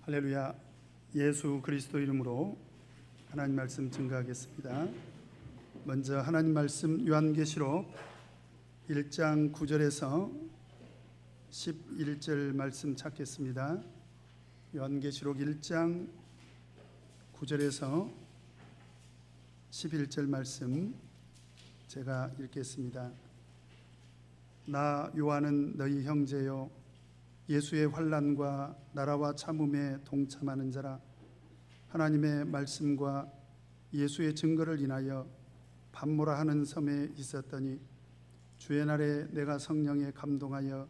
할렐루야. 예수 그리스도 이름으로 하나님 말씀 증거하겠습니다. 먼저 하나님 말씀 요한계시록 1장 9절에서 11절 말씀 찾겠습니다. 요한계시록 1장 9절에서 11절 말씀 제가 읽겠습니다. 나 요한은 너희 형제요 예수의 환난과 나라와 참음에 동참하는 자라. 하나님의 말씀과 예수의 증거를 인하여 밤모라 하는 섬에 있었더니 주의 날에 내가 성령에 감동하여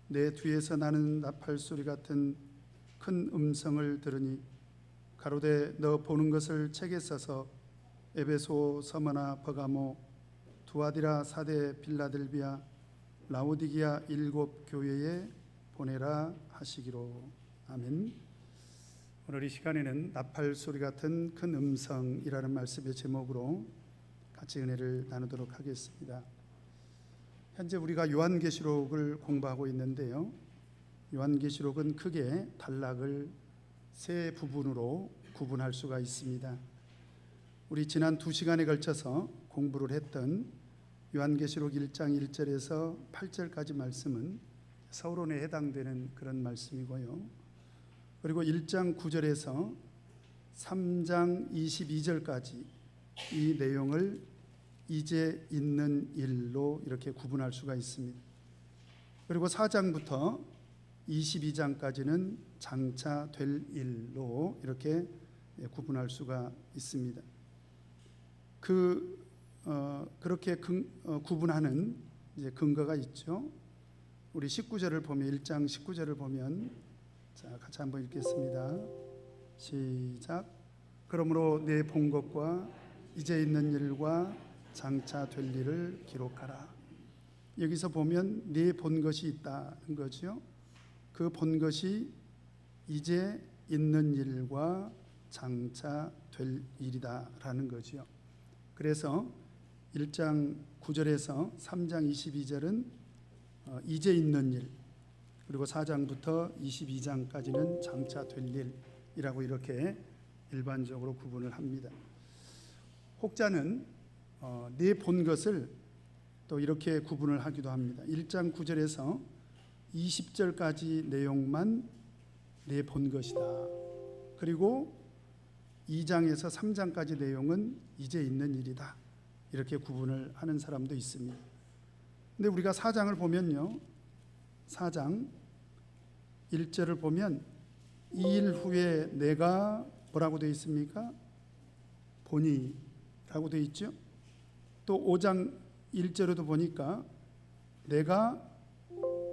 내 뒤에서 나는 나팔 소리 같은 큰 음성을 들으니 가로되 너 보는 것을 책에 써서 에베소, 서머나, 버가모, 두아디라, 사대, 빌라델비아, 라오디기아 일곱 교회에 보내라 하시기로. 아멘. 오늘 이 시간에는 나팔 소리 같은 큰 음성이라는 말씀의 제목으로 같이 은혜를 나누도록 하겠습니다. 현재 우리가 요한계시록을 공부하고 있는데요, 요한계시록은 크게 단락을 세 부분으로 구분할 수가 있습니다. 우리 지난 2시간에 걸쳐서 공부를 했던 요한계시록 1장 1절에서 8절까지 말씀은 서론에 해당되는 그런 말씀이고요, 그리고 1장 9절에서 3장 22절까지 이 내용을 이제 있는 일로 이렇게 구분할 수가 있습니다. 그리고 4장부터 22장까지는 장차 될 일로 이렇게 구분할 수가 있습니다. 그렇게 구분하는 이제 근거가 있죠. 우리 19절을 보면, 1장 19절을 보면, 자, 같이 한번 읽겠습니다. 시작. 그러므로 내 본 것과 이제 있는 일과 장차 될 일을 기록하라. 여기서 보면 내 본 것이 있다는 거죠. 그 본 것이 이제 있는 일과 장차 될 일이다라는 거죠. 그래서 1장 9절에서 3장 22절은 이제 있는 일, 그리고 4장부터 22장까지는 장차 될 일이라고 이렇게 일반적으로 구분을 합니다. 혹자는 내 본 것을 또 이렇게 구분을 하기도 합니다. 1장 9절에서 20절까지 내용만 내 본 것이다. 그리고 2장에서 3장까지 내용은 이제 있는 일이다. 이렇게 구분을 하는 사람도 있습니다. 근데 우리가 4장을 보면요, 4장 1절을 보면 이 일 후에 내가 뭐라고 되어 있습니까? 보니 라고 되어 있죠. 또 5장 1절에도 보니까 내가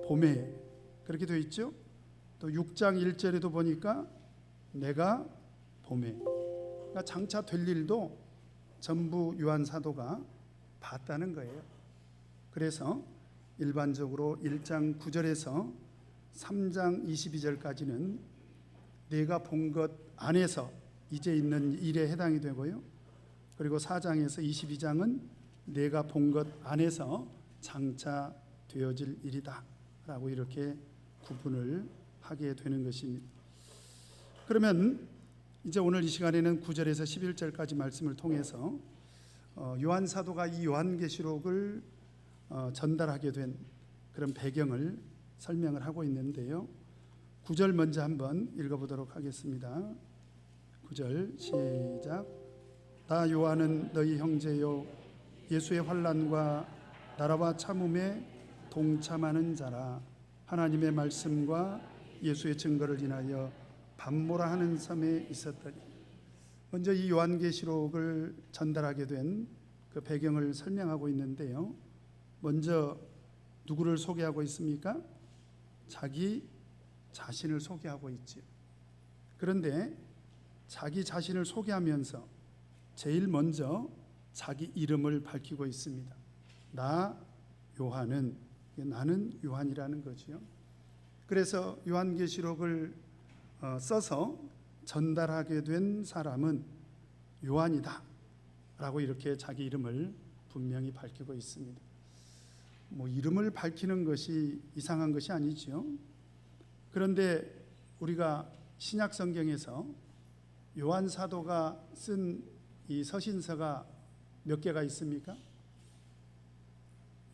봄에 그렇게 되어 있죠. 또 6장 1절에도 보니까 내가 봄에. 그러니까 장차 될 일도 전부 요한 사도가 봤다는 거예요. 그래서 일반적으로 1장 9절에서 3장 22절까지는 내가 본 것 안에서 이제 있는 일에 해당이 되고요, 그리고 4장에서 22장은 내가 본 것 안에서 장차 되어질 일이다 라고 이렇게 구분을 하게 되는 것입니다. 그러면 이제 오늘 이 시간에는 9절에서 11절까지 말씀을 통해서 요한 사도가 이 요한계시록을 전달하게 된 그런 배경을 설명을 하고 있는데요, 9절 먼저 한번 읽어보도록 하겠습니다. 9절 시작. 나 요한은 너희 형제요 예수의 환난과 나라와 참음에 동참하는 자라. 하나님의 말씀과 예수의 증거를 인하여 밤모라 하는 섬에 있었더니. 먼저 이 요한계시록을 전달하게 된 그 배경을 설명하고 있는데요, 먼저 누구를 소개하고 있습니까? 자기 자신을 소개하고 있죠. 그런데 자기 자신을 소개하면서 제일 먼저 자기 이름을 밝히고 있습니다. 나 요한은, 나는 요한이라는 거죠. 그래서 요한계시록을 써서 전달하게 된 사람은 요한이다 라고 이렇게 자기 이름을 분명히 밝히고 있습니다. 이름을 밝히는 것이 이상한 것이 아니죠. 그런데 우리가 신약 성경에서 요한 사도가 쓴 이 서신서가 몇 개가 있습니까?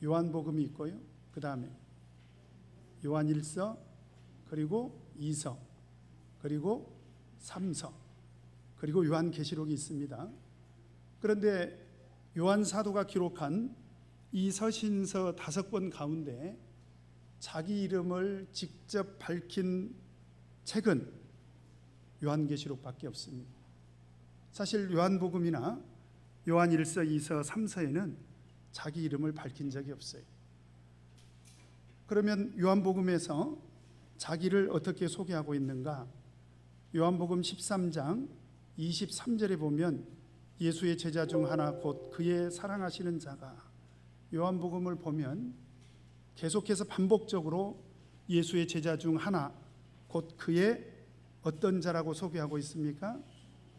요한복음이 있고요. 그 다음에 요한 1서, 그리고 2서, 그리고 3서, 그리고 요한계시록이 있습니다. 그런데 요한 사도가 기록한 이 서신서 5권 가운데 자기 이름을 직접 밝힌 책은 요한계시록밖에 없습니다. 사실 요한복음이나 요한 1서, 2서, 3서에는 자기 이름을 밝힌 적이 없어요. 그러면 요한복음에서 자기를 어떻게 소개하고 있는가? 요한복음 13장 23절에 보면 예수의 제자 중 하나 곧 그의 사랑하시는 자가, 요한복음을 보면 계속해서 반복적으로 예수의 제자 중 하나 곧 그의 어떤 자라고 소개하고 있습니까?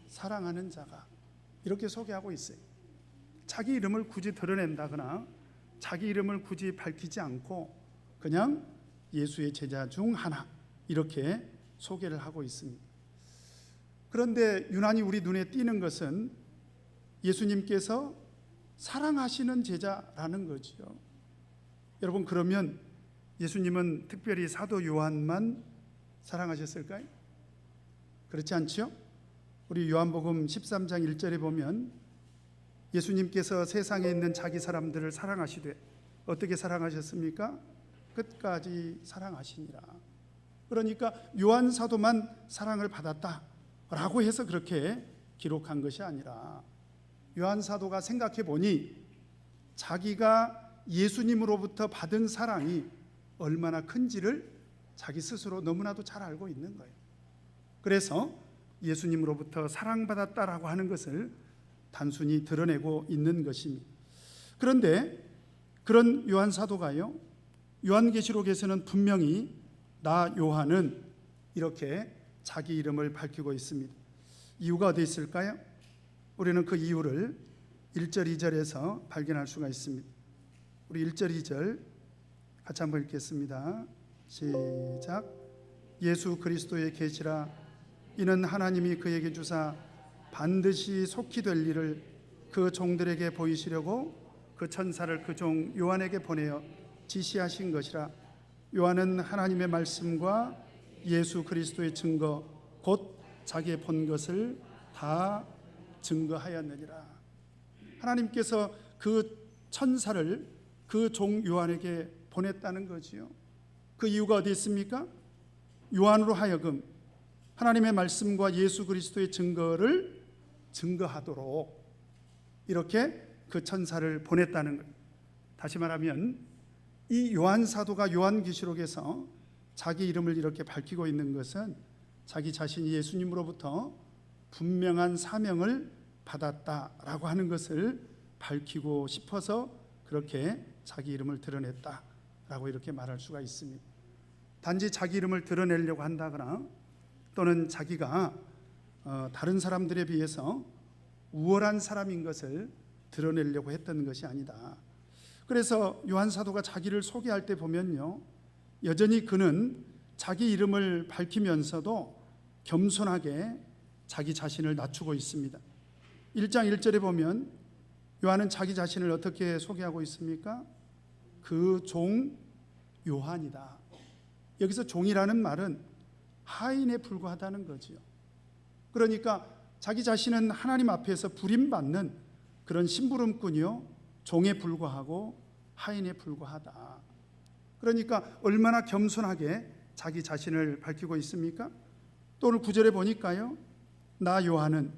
사랑하는 자가, 이렇게 소개하고 있어요. 자기 이름을 굳이 드러낸다거나 자기 이름을 굳이 밝히지 않고 그냥 예수의 제자 중 하나, 이렇게 소개를 하고 있습니다. 그런데 유난히 우리 눈에 띄는 것은 예수님께서 사랑하시는 제자라는 거죠. 여러분, 그러면 예수님은 특별히 사도 요한만 사랑하셨을까요? 그렇지 않죠? 우리 요한복음 13장 1절에 보면 예수님께서 세상에 있는 자기 사람들을 사랑하시되 어떻게 사랑하셨습니까? 끝까지 사랑하시니라. 그러니까 요한 사도만 사랑을 받았다라고 해서 그렇게 기록한 것이 아니라, 요한 사도가 생각해 보니 자기가 예수님으로부터 받은 사랑이 얼마나 큰지를 자기 스스로 너무나도 잘 알고 있는 거예요. 그래서 예수님으로부터 사랑받았다라고 하는 것을 단순히 드러내고 있는 것입니다. 그런데 그런 요한 사도가요, 요한계시록에서는 분명히 나 요한은 이렇게 자기 이름을 밝히고 있습니다. 이유가 어디 있을까요? 우리는 그 이유를 1절 2절에서 발견할 수가 있습니다. 우리 1절 2절 같이 한번 읽겠습니다. 시작. 예수 그리스도의 계시라 이는 하나님이 그에게 주사 반드시 속히 될 일을 그 종들에게 보이시려고 그 천사를 그 종 요한에게 보내어 지시하신 것이라. 요한은 하나님의 말씀과 예수 그리스도의 증거 곧 자기의 본 것을 다 증거하였느니라. 하나님께서 그 천사를 그 종 요한에게 보냈다는 거지요. 그 이유가 어디 있습니까? 요한으로 하여금 하나님의 말씀과 예수 그리스도의 증거를 증거하도록 이렇게 그 천사를 보냈다는 거예요. 다시 말하면 이 요한 사도가 요한계시록에서 자기 이름을 이렇게 밝히고 있는 것은 자기 자신이 예수님으로부터 분명한 사명을 받았다라고 하는 것을 밝히고 싶어서 그렇게 자기 이름을 드러냈다라고 이렇게 말할 수가 있습니다. 단지 자기 이름을 드러내려고 한다거나 또는 자기가 다른 사람들에 비해서 우월한 사람인 것을 드러내려고 했던 것이 아니다. 그래서 요한 사도가 자기를 소개할 때 보면요, 여전히 그는 자기 이름을 밝히면서도 겸손하게 자기 자신을 낮추고 있습니다. 1장 1절에 보면 요한은 자기 자신을 어떻게 소개하고 있습니까? 그 종 요한이다. 여기서 종이라는 말은 하인에 불과하다는 거지요. 그러니까 자기 자신은 하나님 앞에서 부림받는 그런 심부름꾼이요, 종에 불과하고 하인에 불과하다. 그러니까 얼마나 겸손하게 자기 자신을 밝히고 있습니까? 또 오늘 9절에 보니까요, 나 요한은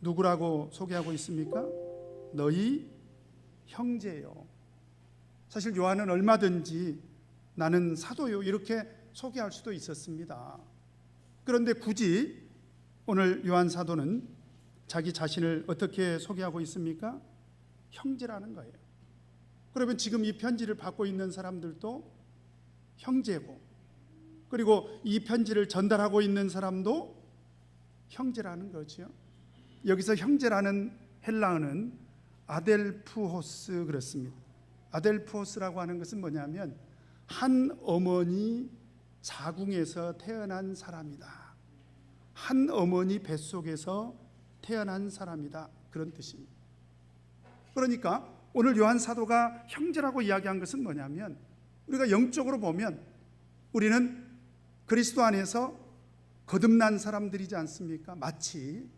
누구라고 소개하고 있습니까? 너희 형제요. 사실 요한은 얼마든지 나는 사도요 이렇게 소개할 수도 있었습니다. 그런데 굳이 오늘 요한 사도는 자기 자신을 어떻게 소개하고 있습니까? 형제라는 거예요. 그러면 지금 이 편지를 받고 있는 사람들도 형제고, 그리고 이 편지를 전달하고 있는 사람도 형제라는 거죠. 여기서 형제라는 헬라어는 아델푸호스 그렇습니다. 아델푸호스라고 하는 것은 뭐냐면 한 어머니 자궁에서 태어난 사람이다, 한 어머니 뱃속에서 태어난 사람이다, 그런 뜻입니다. 그러니까 오늘 요한 사도가 형제라고 이야기한 것은 뭐냐면, 우리가 영적으로 보면 우리는 그리스도 안에서 거듭난 사람들이지 않습니까? 마치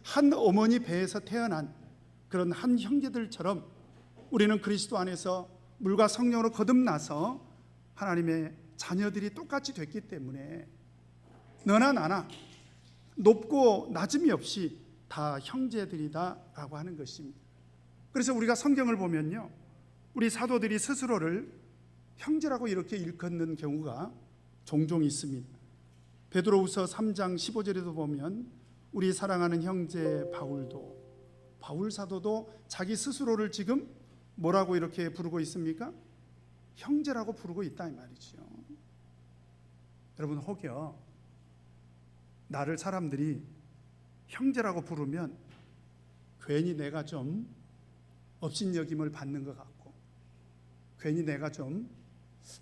한 어머니 배에서 태어난 그런 한 형제들처럼 우리는 그리스도 안에서 물과 성령으로 거듭나서 하나님의 자녀들이 똑같이 됐기 때문에 너나 나나 높고 낮음이 없이 다 형제들이다라고 하는 것입니다. 그래서 우리가 성경을 보면요, 우리 사도들이 스스로를 형제라고 이렇게 일컫는 경우가 종종 있습니다. 베드로후서 3장 15절에도 보면 우리 사랑하는 형제 바울 사도도 자기 스스로를 지금 뭐라고 이렇게 부르고 있습니까? 형제라고 부르고 있다 이 말이죠. 여러분, 혹여 나를 사람들이 형제라고 부르면 괜히 내가 좀 업신여김을 받는 것 같고, 괜히 내가 좀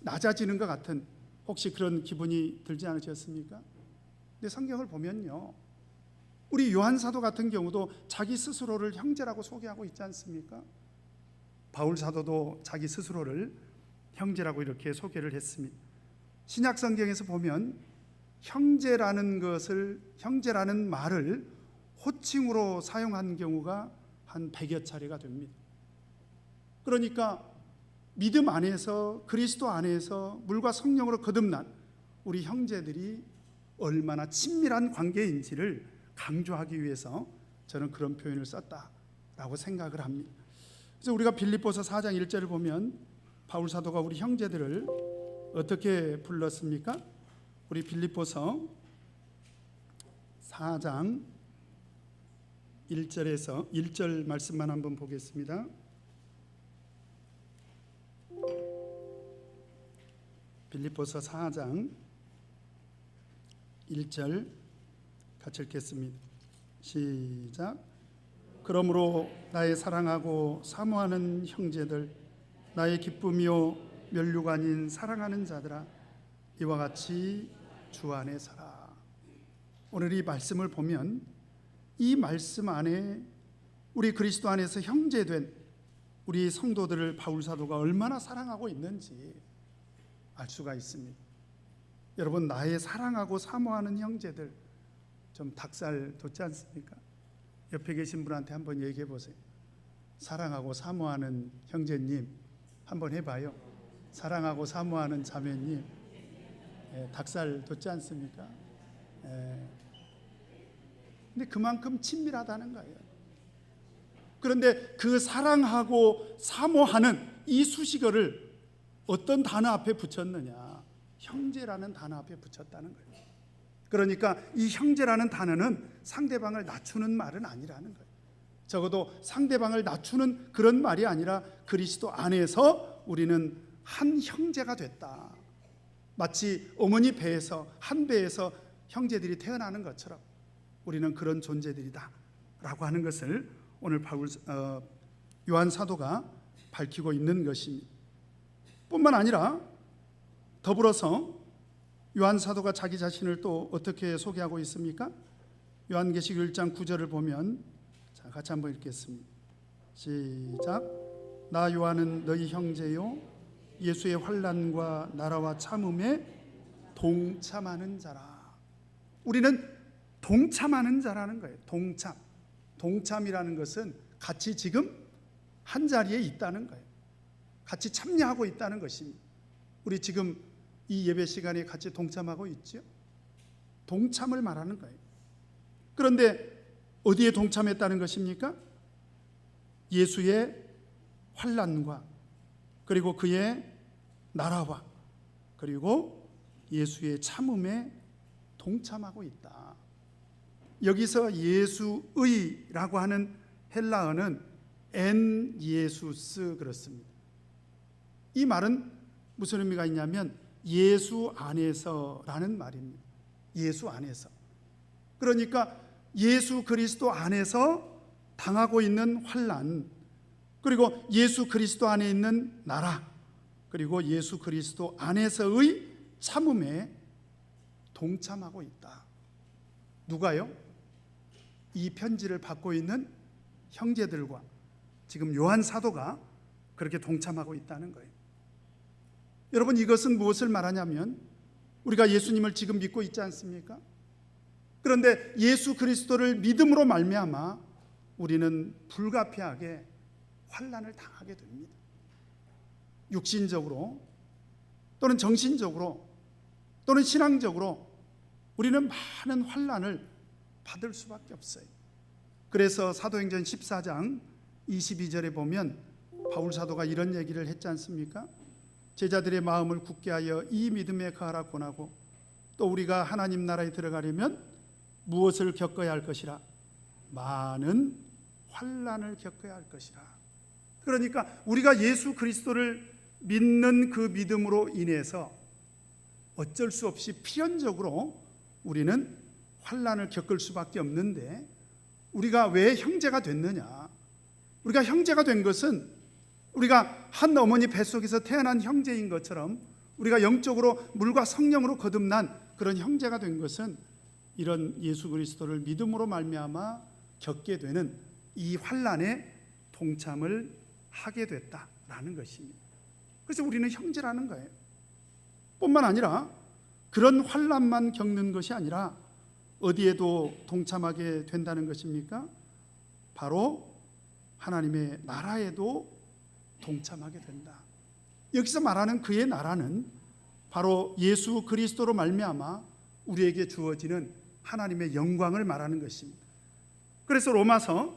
낮아지는 것 같은 혹시 그런 기분이 들지 않으셨습니까? 근데 성경을 보면요, 우리 요한 사도 같은 경우도 자기 스스로를 형제라고 소개하고 있지 않습니까? 바울 사도도 자기 스스로를 형제라고 이렇게 소개를 했습니다. 신약 성경에서 보면 형제라는 말을 호칭으로 사용한 경우가 한 100여 차례가 됩니다. 그러니까 믿음 안에서, 그리스도 안에서 물과 성령으로 거듭난 우리 형제들이 얼마나 친밀한 관계인지를 강조하기 위해서 저는 그런 표현을 썼다라고 생각을 합니다. 그래서 우리가 빌립보서 4장 1절을 보면 바울 사도가 우리 형제들을 어떻게 불렀습니까? 우리 빌립보서 4장 1절에서 1절 말씀만 한번 보겠습니다. 빌립보서 4장 1절 같이 읽겠습니다. 시작. 그러므로 나의 사랑하고 사모하는 형제들, 나의 기쁨이요 면류가 아닌 사랑하는 자들아, 이와 같이 주 안에 살아. 오늘 이 말씀을 보면 이 말씀 안에 우리 그리스도 안에서 형제된 우리 성도들을 바울 사도가 얼마나 사랑하고 있는지 알 수가 있습니다. 여러분, 나의 사랑하고 사모하는 형제들, 좀 닭살 돋지 않습니까? 옆에 계신 분한테 한번 얘기해 보세요. 사랑하고 사모하는 형제님 한번 해봐요. 사랑하고 사모하는 자매님, 닭살 돋지 않습니까? 근데 그만큼 친밀하다는 거예요. 그런데 그 사랑하고 사모하는 이 수식어를 어떤 단어 앞에 붙였느냐? 형제라는 단어 앞에 붙였다는 거예요. 그러니까 이 형제라는 단어는 상대방을 낮추는 말은 아니라는 거예요. 적어도 상대방을 낮추는 그런 말이 아니라 그리스도 안에서 우리는 한 형제가 됐다. 마치 어머니 배에서, 한 배에서 형제들이 태어나는 것처럼 우리는 그런 존재들이다 라고 하는 것을 오늘 요한 사도가 밝히고 있는 것입니다. 뿐만 아니라 더불어서 요한 사도가 자기 자신을 또 어떻게 소개하고 있습니까? 요한계시록 1장 9절을 보면, 자, 같이 한번 읽겠습니다. 시작. 나 요한은 너희 형제요 예수의 환난과 나라와 참음에 동참하는 자라. 우리는 동참하는 자라는 거예요. 동참이라는 것은 같이 지금 한 자리에 있다는 거예요. 같이 참여하고 있다는 것입니다. 우리 지금 이 예배 시간에 같이 동참하고 있죠? 동참을 말하는 거예요. 그런데 어디에 동참했다는 것입니까? 예수의 환난과 그리고 그의 나라와 그리고 예수의 참음에 동참하고 있다. 여기서 예수의라고 하는 헬라어는 엔 예수스 그렇습니다. 이 말은 무슨 의미가 있냐면 예수 안에서라는 말입니다. 예수 안에서. 그러니까 예수 그리스도 안에서 당하고 있는 환난, 그리고 예수 그리스도 안에 있는 나라, 그리고 예수 그리스도 안에서의 참음에 동참하고 있다. 누가요? 이 편지를 받고 있는 형제들과 지금 요한 사도가 그렇게 동참하고 있다는 거예요. 여러분, 이것은 무엇을 말하냐면 우리가 예수님을 지금 믿고 있지 않습니까? 그런데 예수 그리스도를 믿음으로 말미암아 우리는 불가피하게 환난을 당하게 됩니다. 육신적으로 또는 정신적으로 또는 신앙적으로 우리는 많은 환난을 받을 수밖에 없어요. 그래서 사도행전 14장 22절에 보면 바울 사도가 이런 얘기를 했지 않습니까? 제자들의 마음을 굳게 하여 이 믿음에 거하라 권하고 또 우리가 하나님 나라에 들어가려면 무엇을 겪어야 할 것이라? 많은 환난을 겪어야 할 것이라. 그러니까 우리가 예수 그리스도를 믿는 그 믿음으로 인해서 어쩔 수 없이 필연적으로 우리는 환난을 겪을 수밖에 없는데, 우리가 왜 형제가 됐느냐? 우리가 형제가 된 것은 우리가 한 어머니 뱃속에서 태어난 형제인 것처럼 우리가 영적으로 물과 성령으로 거듭난 그런 형제가 된 것은 이런 예수 그리스도를 믿음으로 말미암아 겪게 되는 이 환난에 동참을 하게 됐다라는 것입니다. 그래서 우리는 형제라는 거예요. 뿐만 아니라 그런 환난만 겪는 것이 아니라 어디에도 동참하게 된다는 것입니까? 바로 하나님의 나라에도 동참하게 된다. 여기서 말하는 그의 나라는 바로 예수 그리스도로 말미암아 우리에게 주어지는 하나님의 영광을 말하는 것입니다. 그래서 로마서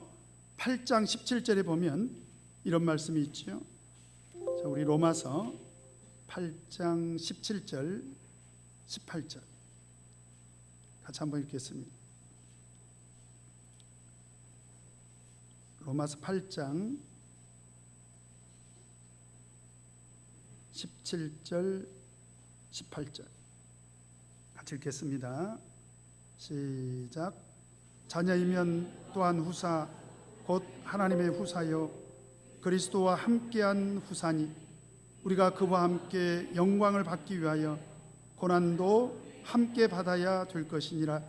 8장 17절에 보면 이런 말씀이 있죠. 자, 우리 로마서 8장 17절 18절 같이 한번 읽겠습니다. 로마서 8장 17절 18절 같이 읽겠습니다. 시작. 자녀이면 또한 후사 곧 하나님의 후사여 그리스도와 함께한 후사니 우리가 그와 함께 영광을 받기 위하여 고난도 함께 받아야 될 것이니라.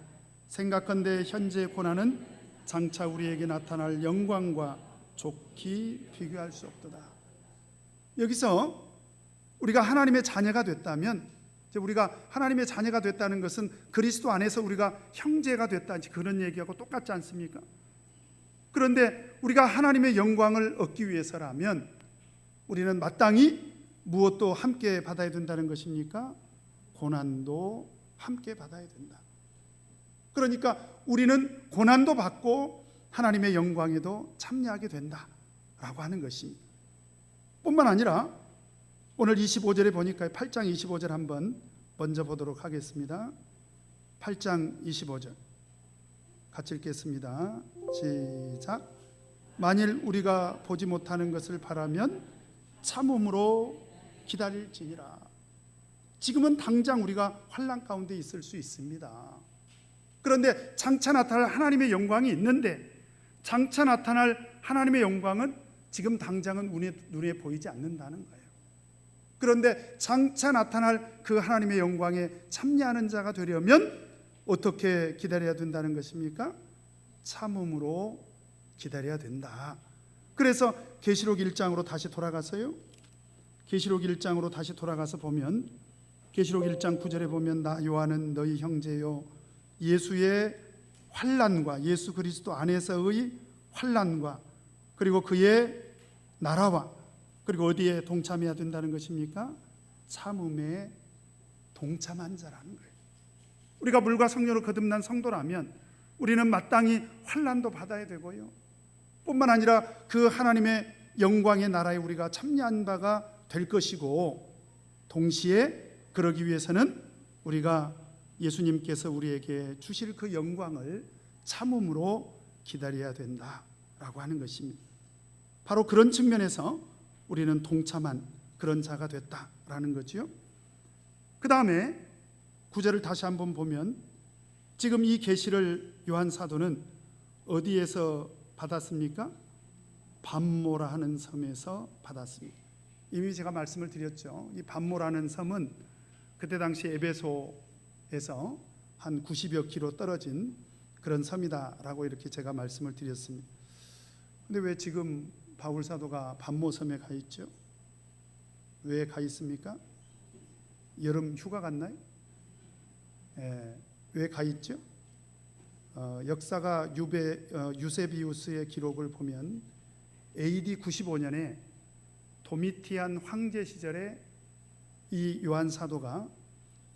생각건대 현재 고난은 장차 우리에게 나타날 영광과 좋게 비교할 수 없도다. 여기서 우리가 하나님의 자녀가 됐다면, 우리가 하나님의 자녀가 됐다는 것은 그리스도 안에서 우리가 형제가 됐다, 그런 얘기하고 똑같지 않습니까? 그런데 우리가 하나님의 영광을 얻기 위해서라면 우리는 마땅히 무엇도 함께 받아야 된다는 것입니까? 고난도 함께 받아야 된다. 그러니까 우리는 고난도 받고 하나님의 영광에도 참여하게 된다라고 하는 것입니다. 뿐만 아니라 오늘 25절에 보니까 8장 25절 한번 먼저 보도록 하겠습니다. 8장 25절 같이 읽겠습니다. 시작. 만일 우리가 보지 못하는 것을 바라면 참음으로 기다릴지니라. 지금은 당장 우리가 환난 가운데 있을 수 있습니다. 그런데 장차 나타날 하나님의 영광이 있는데, 장차 나타날 하나님의 영광은 지금 당장은 눈에 보이지 않는다는 거예요. 그런데 장차 나타날 그 하나님의 영광에 참여하는 자가 되려면 어떻게 기다려야 된다는 것입니까? 참음으로 기다려야 된다. 그래서 계시록 1장으로 다시 돌아가서요. 계시록 1장으로 다시 돌아가서 보면 계시록 1장 9절에 보면 나 요한은 너희 형제요 예수의 환난과 예수 그리스도 안에서의 환난과 그리고 그의 나라와 그리고 어디에 동참해야 된다는 것입니까? 참음에 동참한 자라는 거예요. 우리가 물과 성령으로 거듭난 성도라면 우리는 마땅히 환난도 받아야 되고요, 뿐만 아니라 그 하나님의 영광의 나라에 우리가 참여한 바가 될 것이고, 동시에 그러기 위해서는 우리가 예수님께서 우리에게 주실 그 영광을 참음으로 기다려야 된다라고 하는 것입니다. 바로 그런 측면에서 우리는 동참한 그런 자가 됐다라는 거죠. 그 다음에 9절을 다시 한번 보면 지금 이 계시를 요한 사도는 어디에서 받았습니까? 밤모라 하는 섬에서 받았습니다. 이미 제가 말씀을 드렸죠. 이 밤모라는 섬은 그때 당시 에베소에서 한 90여 킬로 떨어진 그런 섬이다라고 이렇게 제가 말씀을 드렸습니다. 근데 왜 지금 바울 사도가 반모섬에 가 있죠? 왜 가 있습니까? 여름 휴가 갔나요? 왜 가 있죠? 역사가 유세비우스의 기록을 보면 AD 95년에 도미티안 황제 시절에 이 요한 사도가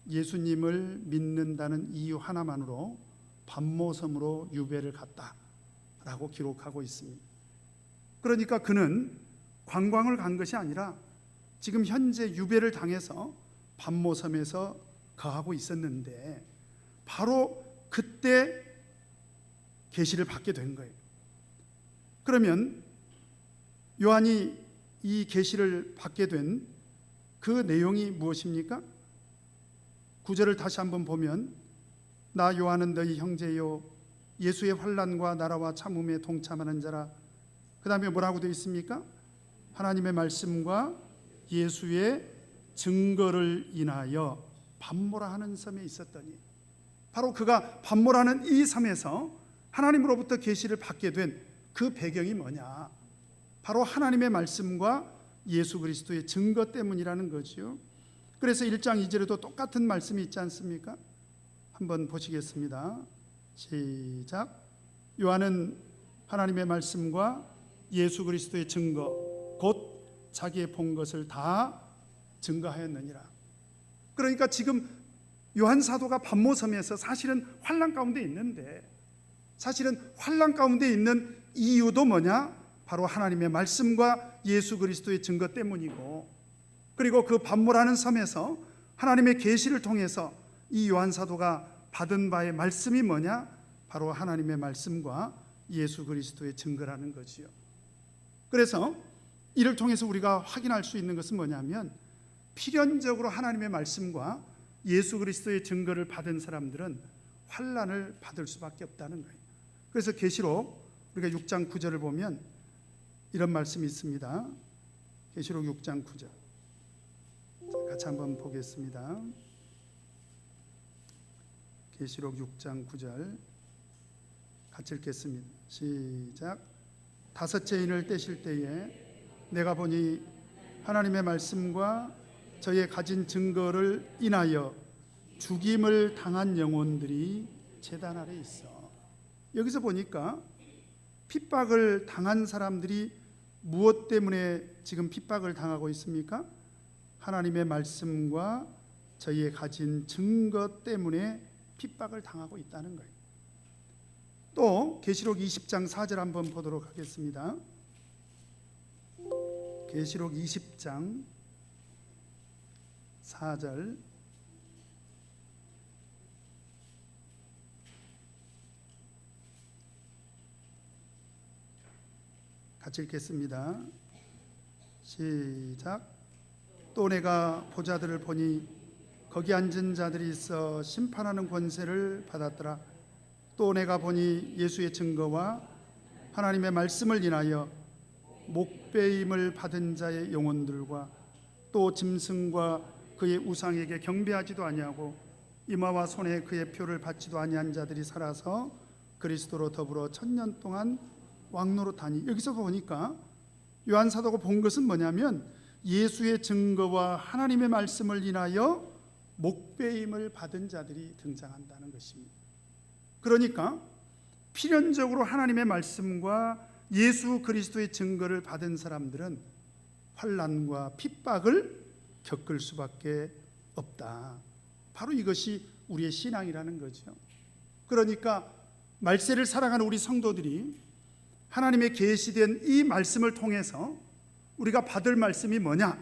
예수님을 믿는다는 이유 하나만으로 반모섬으로 유배를 갔다라고 기록하고 있습니다. 그러니까 그는 관광을 간 것이 아니라 지금 현재 유배를 당해서 반모섬에서 거하고 있었는데 바로 그때 계시를 받게 된 거예요. 그러면 요한이 이 계시를 받게 된 그 내용이 무엇입니까? 9절을 다시 한번 보면 나 요한은 너희 형제요 예수의 환난과 나라와 참음에 동참하는 자라. 그 다음에 뭐라고 되어 있습니까? 하나님의 말씀과 예수의 증거를 인하여 반모라하는 섬에 있었더니, 바로 그가 반모라는 이 섬에서 하나님으로부터 계시를 받게 된 그 배경이 뭐냐? 바로 하나님의 말씀과 예수 그리스도의 증거 때문이라는 거죠. 그래서 1장 2절에도 똑같은 말씀이 있지 않습니까? 한번 보시겠습니다. 시작. 요한은 하나님의 말씀과 예수 그리스도의 증거 곧 자기의 본 것을 다 증거하였느니라. 그러니까 지금 요한 사도가 반모섬에서 사실은 환난 가운데 있는데, 사실은 환난 가운데 있는 이유도 뭐냐? 바로 하나님의 말씀과 예수 그리스도의 증거 때문이고, 그리고 그 반모라는 섬에서 하나님의 계시를 통해서 이 요한 사도가 받은 바의 말씀이 뭐냐? 바로 하나님의 말씀과 예수 그리스도의 증거라는 거지요. 그래서 이를 통해서 우리가 확인할 수 있는 것은 뭐냐면, 필연적으로 하나님의 말씀과 예수 그리스도의 증거를 받은 사람들은 환난을 받을 수밖에 없다는 거예요. 그래서 계시록 우리가 6장 9절을 보면 이런 말씀이 있습니다. 계시록 6장 9절 같이 한번 보겠습니다. 계시록 6장 9절 같이 읽겠습니다. 시작. 다섯째 인을 떼실 때에 내가 보니 하나님의 말씀과 저의 가진 증거를 인하여 죽임을 당한 영혼들이 제단 아래 있어. 여기서 보니까 핍박을 당한 사람들이 무엇 때문에 지금 핍박을 당하고 있습니까? 하나님의 말씀과 저희의 가진 증거 때문에 핍박을 당하고 있다는 거예요. 또 계시록 20장 4절 한번 보도록 하겠습니다. 계시록 20장 4절 같이 읽겠습니다. 시작. 또 내가 보좌들을 보니 거기 앉은 자들이 있어 심판하는 권세를 받았더라. 또 내가 보니 예수의 증거와 하나님의 말씀을 인하여 목배임을 받은 자의 영혼들과 또 짐승과 그의 우상에게 경배하지도 아니하고 이마와 손에 그의 표를 받지도 아니한 자들이 살아서 그리스도로 더불어 1000년 동안 왕노릇하니. 여기서 보니까 요한 사도가 본 것은 뭐냐면 예수의 증거와 하나님의 말씀을 인하여 목배임을 받은 자들이 등장한다는 것입니다. 그러니까 필연적으로 하나님의 말씀과 예수 그리스도의 증거를 받은 사람들은 환난과 핍박을 겪을 수밖에 없다. 바로 이것이 우리의 신앙이라는 거죠. 그러니까 말세를 살아가는 우리 성도들이 하나님의 계시된 이 말씀을 통해서 우리가 받을 말씀이 뭐냐?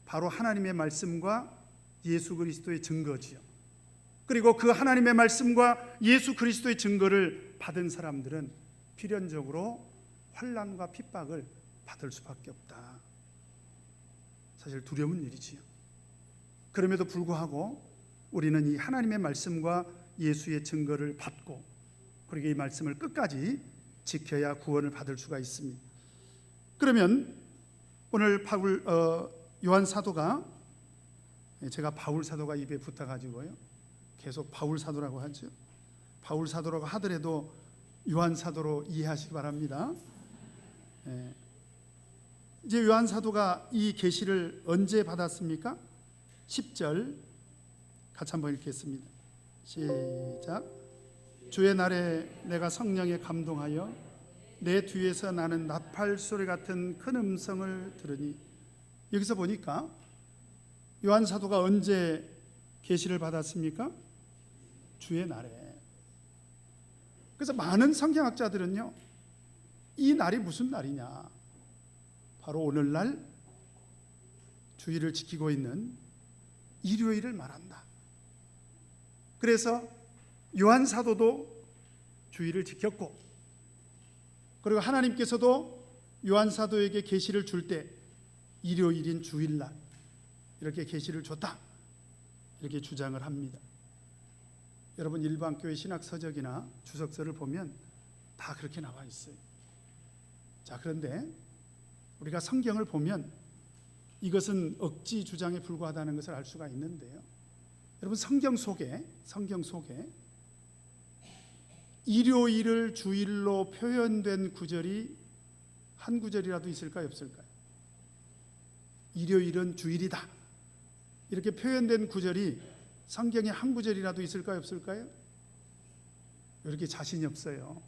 바로 하나님의 말씀과 예수 그리스도의 증거지요. 그리고 그 하나님의 말씀과 예수 그리스도의 증거를 받은 사람들은 필연적으로 환난과 핍박을 받을 수밖에 없다. 사실 두려운 일이지요. 그럼에도 불구하고 우리는 이 하나님의 말씀과 예수의 증거를 받고, 그리고 이 말씀을 끝까지 지켜야 구원을 받을 수가 있습니다. 그러면 오늘 요한 사도가, 제가 바울 사도가 입에 붙어가지고요 계속 바울 사도라고 하죠. 바울 사도라고 하더라도 요한 사도로 이해하시기 바랍니다. 이제 요한 사도가 이 계시를 언제 받았습니까? 10절 같이 한번 읽겠습니다. 시작. 주의 날에 내가 성령에 감동하여 내 뒤에서 나는 나팔 소리 같은 큰 음성을 들으니, 여기서 보니까 요한 사도가 언제 계시를 받았습니까? 주의 날에. 그래서 많은 성경학자들은요, 이 날이 무슨 날이냐, 바로 오늘날 주일을 지키고 있는 일요일을 말한다. 그래서 요한 사도도 주일을 지켰고, 그리고 하나님께서도 요한 사도에게 계시를 줄 때 일요일인 주일날 이렇게 계시를 줬다, 이렇게 주장을 합니다. 여러분, 일반교회 신학서적이나 주석서를 보면 다 그렇게 나와 있어요. 자, 그런데 우리가 성경을 보면 이것은 억지 주장에 불과하다는 것을 알 수가 있는데요, 여러분, 성경 속에 일요일을 주일로 표현된 구절이 한 구절이라도 있을까요, 없을까요? 일요일은 주일이다, 이렇게 표현된 구절이 성경에 한 구절이라도 있을까요, 없을까요? 이렇게 자신이 없어요.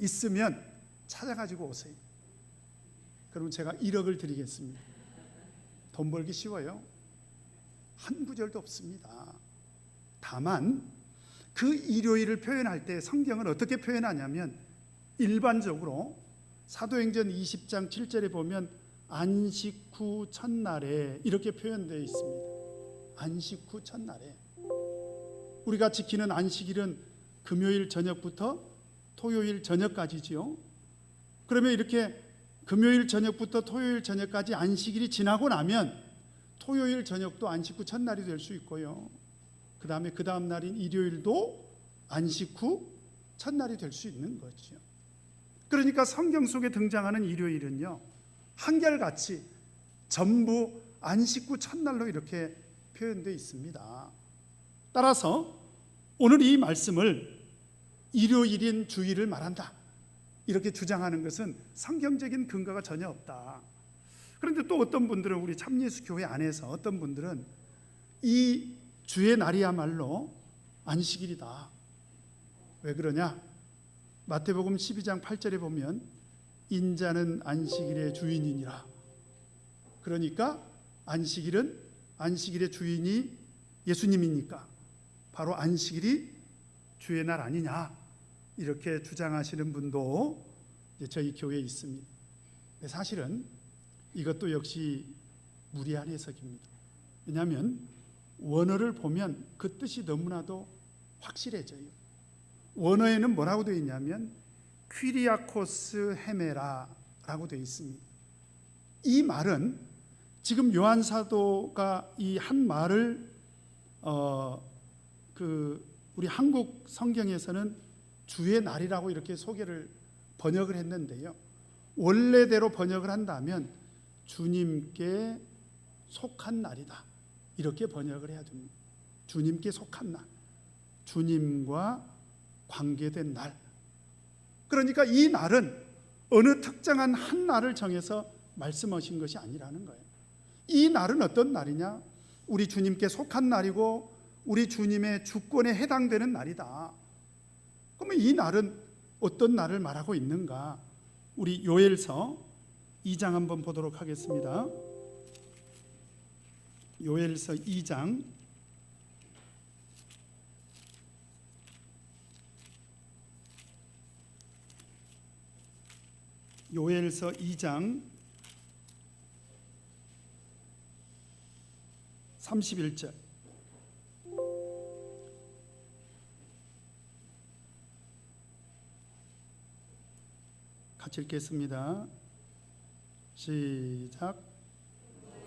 있으면 찾아가지고 오세요. 그러면 제가 1억을 드리겠습니다. 돈 벌기 쉬워요. 한 구절도 없습니다. 다만 그 일요일을 표현할 때 성경은 어떻게 표현하냐면, 일반적으로 사도행전 20장 7절에 보면 안식 후 첫날에 이렇게 표현되어 있습니다. 안식 후 첫날에. 우리가 지키는 안식일은 금요일 저녁부터 토요일 저녁까지지요. 그러면 이렇게 금요일 저녁부터 토요일 저녁까지 안식일이 지나고 나면 토요일 저녁도 안식 후 첫날이 될 수 있고요, 그 다음에 그 다음 날인 일요일도 안식 후 첫날이 될 수 있는 거죠. 그러니까 성경 속에 등장하는 일요일은요, 한결같이 전부 안식 후 첫날로 이렇게 표현되어 있습니다. 따라서 오늘 이 말씀을 일요일인 주일을 말한다, 이렇게 주장하는 것은 성경적인 근거가 전혀 없다. 그런데 또 어떤 분들은, 우리 참예수 교회 안에서 어떤 분들은 이 주의 날이야말로 안식일이다. 왜 그러냐? 마태복음 12장 8절에 보면 인자는 안식일의 주인이니라. 그러니까 안식일의 주인이 예수님이니까 바로 안식일이 주의 날 아니냐, 이렇게 주장하시는 분도 저희 교회에 있습니다. 사실은 이것도 역시 무리한 해석입니다. 왜냐하면 원어를 보면 그 뜻이 너무나도 확실해져요. 원어에는 뭐라고 되어 있냐면 퀴리아코스 헤메라라고 되어 있습니다. 이 말은 지금 요한 사도가 이 한 말을 우리 한국 성경에서는 주의 날이라고 이렇게 번역을 했는데요, 원래대로 번역을 한다면 주님께 속한 날이다, 이렇게 번역을 해야 됩니다. 주님께 속한 날, 주님과 관계된 날. 그러니까 이 날은 어느 특정한 한 날을 정해서 말씀하신 것이 아니라는 거예요. 이 날은 어떤 날이냐? 우리 주님께 속한 날이고 우리 주님의 주권에 해당되는 날이다. 그러면 이 날은 어떤 날을 말하고 있는가? 우리 요엘서 2장 한번 보도록 하겠습니다. 요엘서 2장 요엘서 2장 31절. 같이 읽겠습니다. 시작.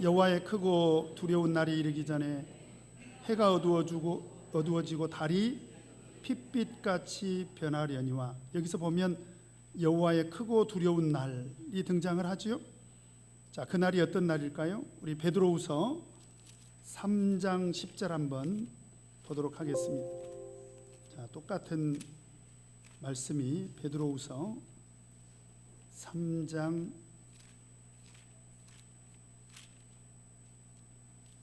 여호와의 크고 두려운 날이 이르기 전에 해가 어두워지고 달이 핏빛같이 변하려니와. 여기서 보면 여호와의 크고 두려운 날이 등장을 하지요. 자, 그 날이 어떤 날일까요? 우리 베드로후서 3장 10절 한번 보도록 하겠습니다. 자, 자, 똑같은 말씀이 베드로후서 3장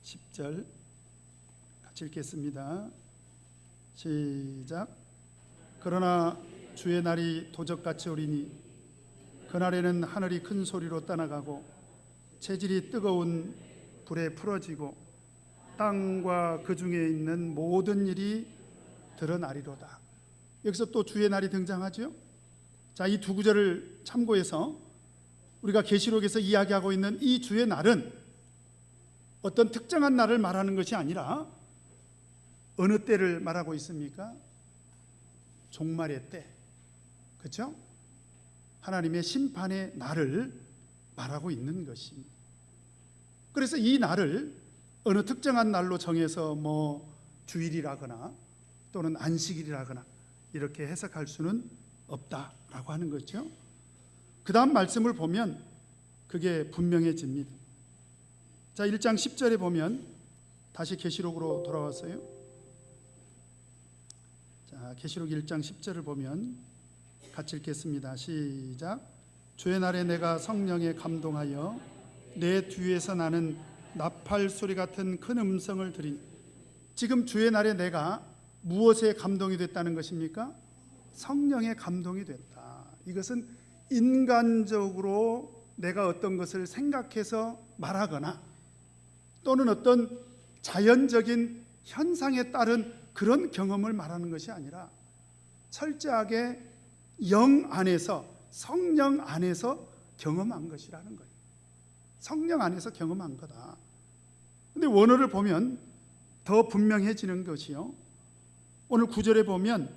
10절 같이 읽겠습니다. 시작. 그러나 주의 날이 도적같이 오리니 그날에는 하늘이 큰 소리로 떠나가고 체질이 뜨거운 불에 풀어지고 땅과 그 중에 있는 모든 일이 드러나리로다. 여기서 또 주의 날이 등장하죠. 자, 이 두 구절을 참고해서 우리가 계시록에서 이야기하고 있는 이 주의 날은 어떤 특정한 날을 말하는 것이 아니라 어느 때를 말하고 있습니까? 종말의 때, 그렇죠? 하나님의 심판의 날을 말하고 있는 것입니다. 그래서 이 날을 어느 특정한 날로 정해서 주일이라거나 또는 안식일이라거나 이렇게 해석할 수는 없다라고 하는 거죠. 그 다음 말씀을 보면 그게 분명해집니다. 자, 1장 10절에 보면 다시 계시록으로 돌아왔어요. 자, 계시록 1장 10절을 보면 같이 읽겠습니다. 시작. 주의 날에 내가 성령에 감동하여 내 뒤에서 나는 나팔 소리 같은 큰 음성을 들으니. 지금 주의 날에 내가 무엇에 감동이 됐다는 것입니까? 성령에 감동이 됐다. 이것은 인간적으로 내가 어떤 것을 생각해서 말하거나 또는 어떤 자연적인 현상에 따른 그런 경험을 말하는 것이 아니라 철저하게 영 안에서, 성령 안에서 경험한 것이라는 거예요. 성령 안에서 경험한 거다. 근데 원어를 보면 더 분명해지는 것이요, 오늘 9절에 보면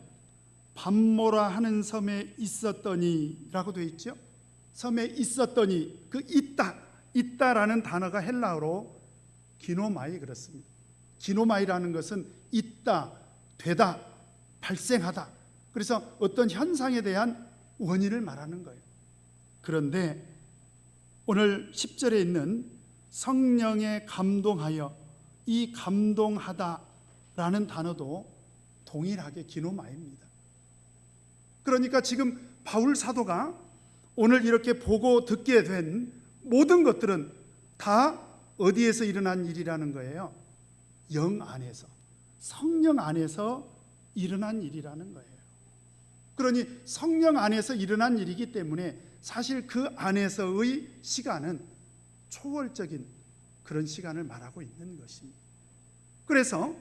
밤모라 하는 섬에 있었더니 라고 되어 있죠. 섬에 있었더니, 그 있다라는 단어가 헬라어로 기노마이 그렇습니다. 기노마이라는 것은 있다, 되다, 발생하다. 그래서 어떤 현상에 대한 원인을 말하는 거예요. 그런데 오늘 10절에 있는 성령에 감동하여, 이 감동하다라는 단어도 동일하게 기노마입니다. 그러니까 지금 바울 사도가 오늘 이렇게 보고 듣게 된 모든 것들은 다 어디에서 일어난 일이라는 거예요? 영 안에서, 성령 안에서 일어난 일이라는 거예요. 그러니 성령 안에서 일어난 일이기 때문에 사실 그 안에서의 시간은 초월적인 그런 시간을 말하고 있는 것입니다. 그래서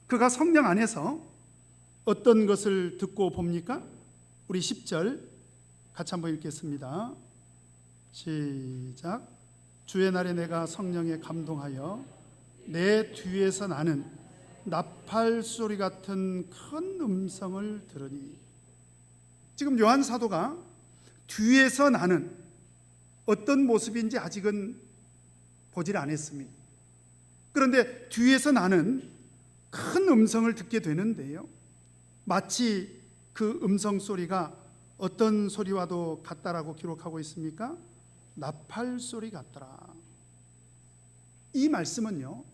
그가 성령 안에서 어떤 것을 듣고 봅니까? 우리 10절 같이 한번 읽겠습니다. 시작. 주의 날에 내가 성령에 감동하여 내 뒤에서 나는 나팔 소리 같은 큰 음성을 들으니. 지금 요한 사도가 뒤에서 나는 어떤 모습인지 아직은 보질 않았습니다. 그런데 뒤에서 나는 큰 음성을 듣게 되는데요, 마치 그 음성 소리가 어떤 소리와도 같다라고 기록하고 있습니까? 나팔 소리 같더라. 이 말씀은요,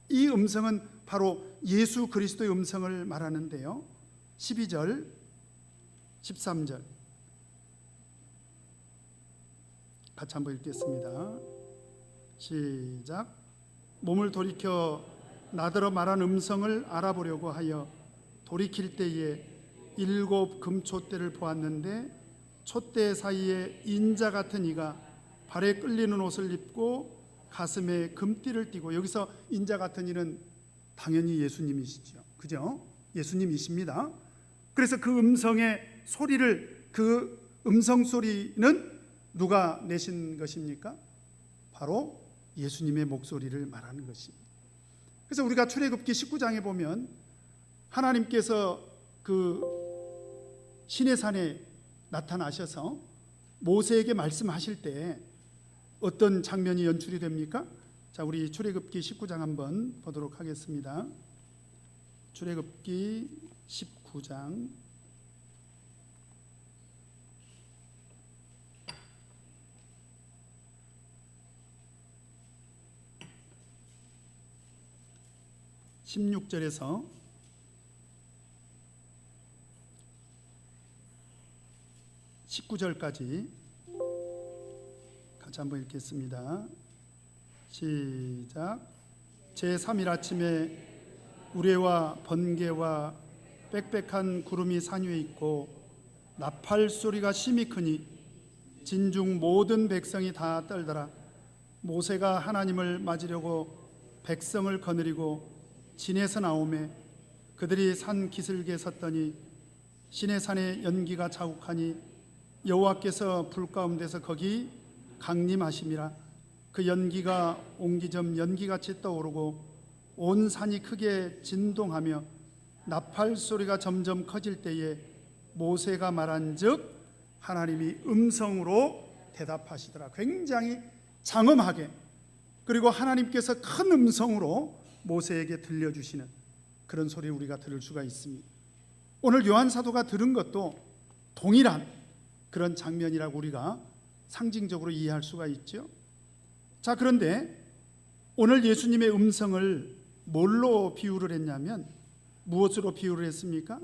이 음성은 바로 예수 그리스도의 음성을 말하는데요, 12절 13절 같이 한번 읽겠습니다. 시작. 몸을 돌이켜 나더러 말한 음성을 알아보려고 하여 돌이킬 때에 7 금촛대를 보았는데 촛대 사이에 인자 같은 이가 발에 끌리는 옷을 입고 가슴에 금띠를 띠고. 여기서 인자 같은 이는 당연히 예수님이시죠. 그죠? 예수님이십니다. 그래서 그 음성의 소리를, 그 음성 소리는 누가 내신 것입니까? 바로 예수님의 목소리를 말하는 것입니다. 그래서 우리가 출애굽기 19장에 보면 하나님께서 그 시내산에 나타나셔서 모세에게 말씀하실 때 어떤 장면이 연출이 됩니까? 자, 우리 출애굽기 19장 한번 보도록 하겠습니다. 출애굽기 19장 16절에서 19절까지 같이 한번 읽겠습니다. 시작. 제3일 아침에 우레와 번개와 빽빽한 구름이 산 위에 있고 나팔 소리가 심히 크니 진중 모든 백성이 다 떨더라. 모세가 하나님을 맞으려고 백성을 거느리고 진에서 나오매 그들이 산 기슭에 섰더니 시내산에 연기가 자욱하니 여호와께서 불 가운데서 거기 강림하심이라. 그 연기가 옹기점 연기같이 떠오르고 온 산이 크게 진동하며 나팔 소리가 점점 커질 때에 모세가 말한즉 하나님이 음성으로 대답하시더라. 굉장히 장엄하게, 그리고 하나님께서 큰 음성으로 모세에게 들려주시는 그런 소리 우리가 들을 수가 있습니다. 오늘 요한 사도가 들은 것도 동일한 그런 장면이라고 우리가 상징적으로 이해할 수가 있죠. 자, 그런데 오늘 예수님의 음성을 뭘로 비유를 했냐면 무엇으로 비유를 했습니까?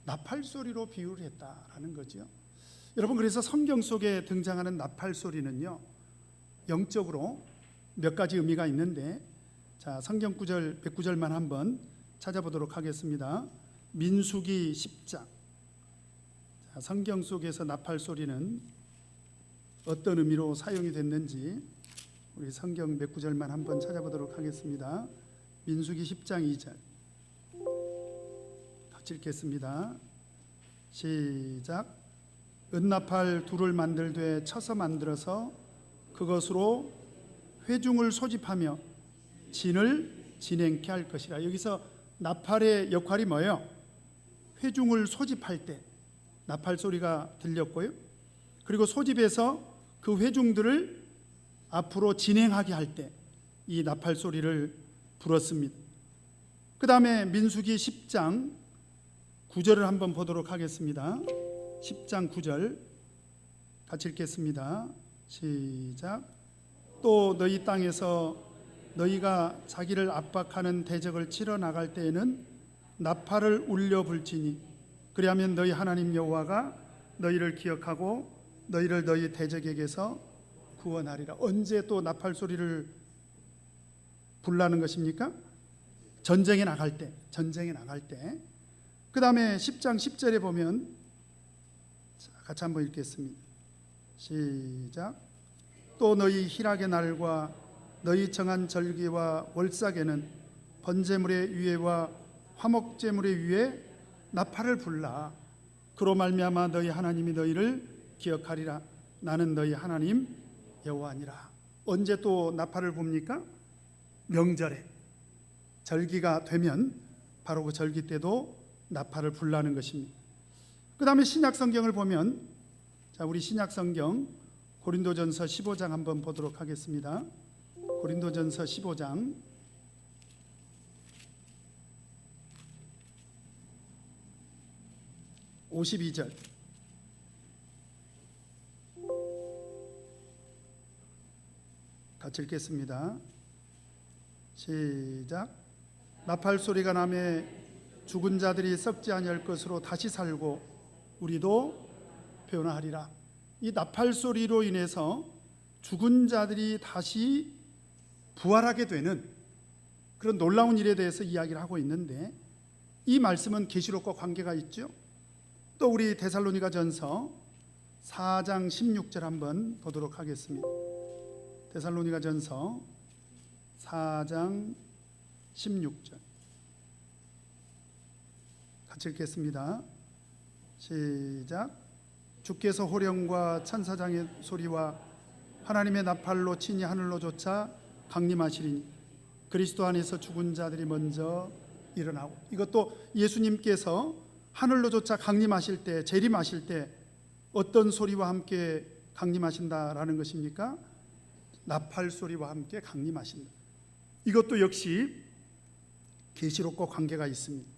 나팔 소리로 비유를 했다라는 거죠. 여러분, 그래서 성경 속에 등장하는 나팔 소리는요, 영적으로 몇 가지 의미가 있는데, 자, 성경 구절 109절만 한번 찾아보도록 하겠습니다. 민수기 10장. 자, 성경 속에서 나팔 소리는 어떤 의미로 사용이 됐는지 우리 성경 109절만 한번 찾아보도록 하겠습니다. 민수기 10장 2절 같이 읽겠습니다. 시작. 은나팔 둘을 만들되 쳐서 만들어서 그것으로 회중을 소집하며 진을 진행케 할 것이라. 여기서 나팔의 역할이 뭐예요? 회중을 소집할 때 나팔 소리가 들렸고요, 그리고 소집해서 그 회중들을 앞으로 진행하게 할 때 이 나팔 소리를 불었습니다. 그 다음에 민수기 10장 9절을 한번 보도록 하겠습니다. 10장 9절 같이 읽겠습니다. 시작. 또 너희 땅에서 너희가 자기를 압박하는 대적을 치러 나갈 때에는 나팔을 울려 불지니 그리하면 너희 하나님 여호와가 너희를 기억하고 너희를 너희 대적에게서 구원하리라. 언제 또 나팔 소리를 불라는 것입니까? 전쟁에 나갈 때, 전쟁에 나갈 때. 그 다음에 10장 10절에 보면, 같이 한번 읽겠습니다. 시작. 또 너희 희락의 날과 너희 정한 절기와 월삭에는 번제물의 위에와 화목제물의 위에 나팔을 불라. 그로 말미암아 너희 하나님이 너희를 기억하리라. 나는 너희 하나님 여호와니라. 언제 또 나팔을 붑니까? 명절에, 절기가 되면 바로 그 절기 때도 나팔을 불라는 것입니다. 그 다음에 신약 성경을 보면, 자, 우리 신약 성경 고린도전서 15장 한번 보도록 하겠습니다. 고린도전서 15장 52절 같이 읽겠습니다. 시작. 나팔 소리가 나매 죽은 자들이 썩지 아니할 것으로 다시 살고 우리도 변화하리라. 이 나팔 소리로 인해서 죽은 자들이 다시 부활하게 되는 그런 놀라운 일에 대해서 이야기를 하고 있는데, 이 말씀은 계시록과 관계가 있죠. 또 우리 데살로니가전서 4장 16절 한번 보도록 하겠습니다. 데살로니가전서 4장 16절 같이 읽겠습니다. 시작. 주께서 호령과 천사장의 소리와 하나님의 나팔로 친히 하늘로 쫓아 강림하시리니 그리스도 안에서 죽은 자들이 먼저 일어나고. 이것도 예수님께서 하늘로 쫓아 강림하실 때, 재림하실 때 어떤 소리와 함께 강림하신다라는 것입니까? 나팔 소리와 함께 강림하신다. 이것도 역시 계시록과 관계가 있습니다.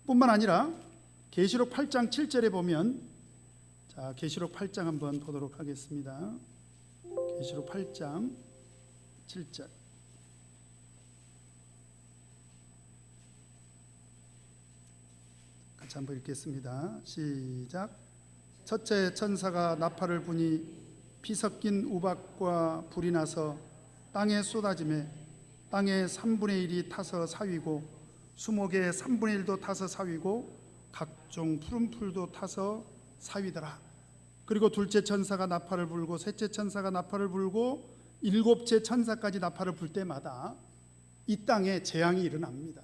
뿐만 아니라 계시록 8장 7절에 보면, 자, 계시록 8장 한번 보도록 하겠습니다. 계시록 8장 7절 같이 한번 읽겠습니다. 시작. 첫째 천사가 나팔을 부니 피 섞인 우박과 불이 나서 땅에 쏟아지매 땅의 3분의 1이 타서 사위고 수목의 3분의 1도 타서 사위고 각종 푸른 풀도 타서 사위더라. 그리고 둘째 천사가 나팔을 불고 셋째 천사가 나팔을 불고 일곱째 천사까지 나팔을 불 때마다 이 땅에 재앙이 일어납니다.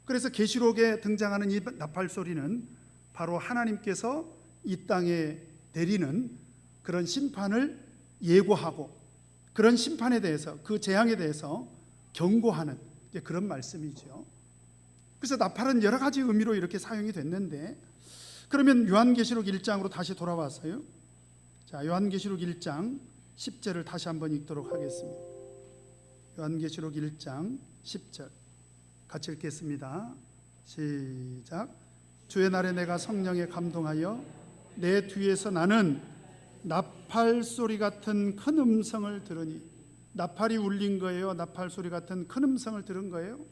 그래서 계시록에 등장하는 이 나팔 소리는 바로 하나님께서 이 땅에 내리는 그런 심판을 예고하고 그런 심판에 대해서, 그 재앙에 대해서 경고하는 그런 말씀이죠. 그래서 나팔은 여러 가지 의미로 이렇게 사용이 됐는데, 그러면 요한계시록 1장으로 다시 돌아와서요. 자, 요한계시록 1장 10절을 다시 한번 읽도록 하겠습니다. 요한계시록 1장 10절 같이 읽겠습니다. 시작. 주의 날에 내가 성령에 감동하여 내 뒤에서 나는 나팔 소리 같은 큰 음성을 들으니, 나팔이 울린 거예요? 나팔 소리 같은 큰 음성을 들은 거예요?